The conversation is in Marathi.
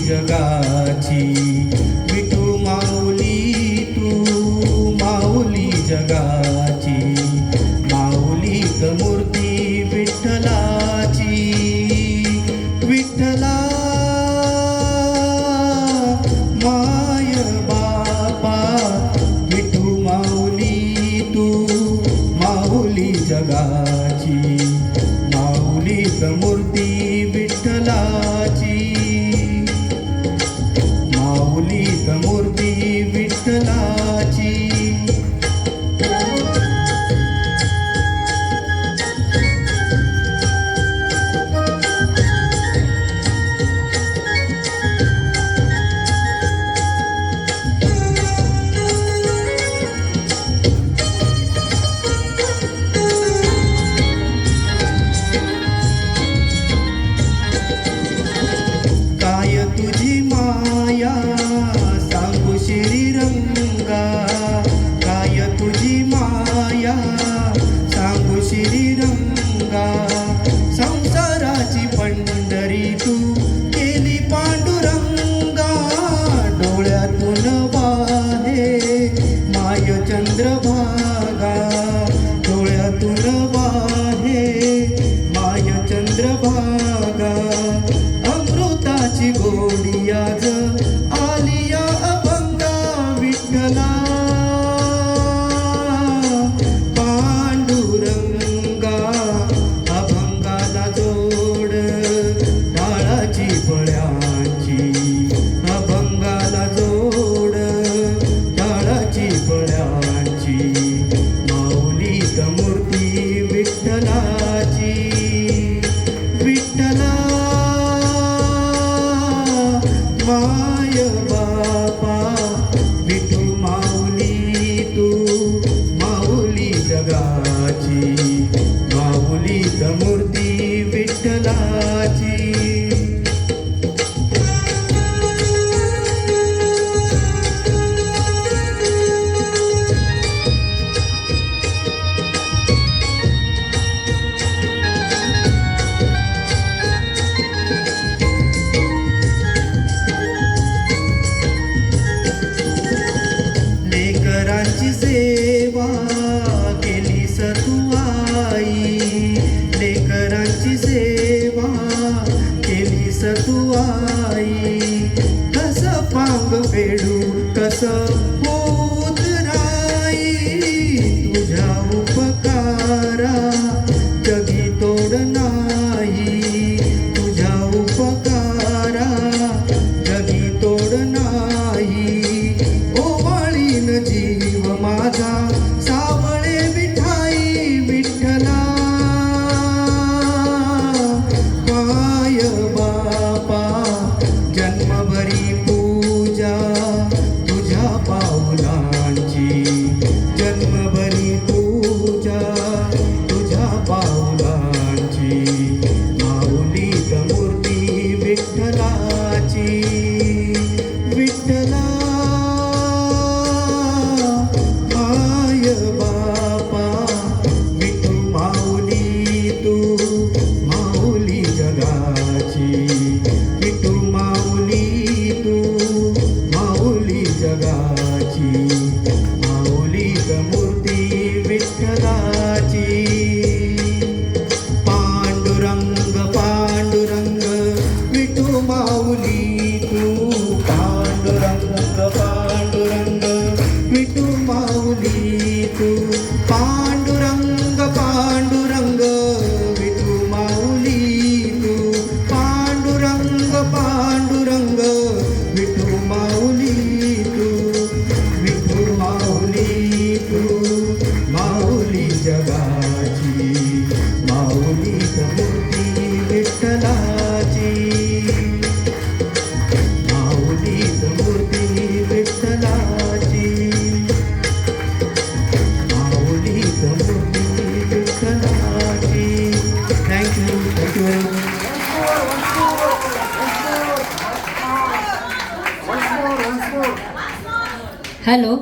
जगाची विठू माऊली तू माऊली जगाची माऊलीत मूर्ती विठ्ठलाची विठ्ठला माय बापा विठू माऊली तू माऊली जगाची माऊलीत मूर्ती विठ्ठलाची माऊलीत मूर्ती विठ्ठलाची काय तुझी माया सांगू श्रीरंगा काय तुझी माया सांगू श्रीरंगा संसाराची पंढरी तू केली पांडुरंगा डोळ्यातून वाहे माय चंद्रभागा डोळ्यातून वाहे माय चंद्रभागा अमृताची गोडी आज आलिया अभंगा विठ्ठला पांडुरंगा अभंगाला जोड टाळाची फळ्यांची अभंगाला जोड टाळाची फळ्यांची माऊलीत मूर्ती विठ्ठलाची विठ्ठला माय बापा विठू माऊली तू माऊली जगाची माऊलीत मूर्ती विठ्ठलाची लेकरांची सेवा केली तू आई लेकरांची सेवा केली तू आई कस पांग फेडू कस होत राई तुझ्या उपकारा जगी तोड नाही तुझ्या उपकारा जगी तोड नाही जीव माझा सावळे विठाई विठ्ठला माय बापा जन्मभरी पूजा तुझ्या पावलांची जन्मभरी पूजा तुझ्या पावलांची माऊलीत मूर्ती विठ्ठलाची विठ्ठला बापा विठू माऊली तू माऊली जगाची विठू माऊली तू माऊली जगाची माऊलीत मूर्ती विठ्ठलाची पांडुरंग पांडुरंग विठू माऊली तू पांडुरंग पांडुरंग विठू माऊली तू पांडुरंग पांडुरंग विठू माऊली तू पांडुरंग पांडुरंग विठू माऊली तू विठू माऊली तू माऊली जगाची माऊलीत मूर्ती विठ्ठलाची माऊलीत मूर्ती विठ्ठलाची हॅलो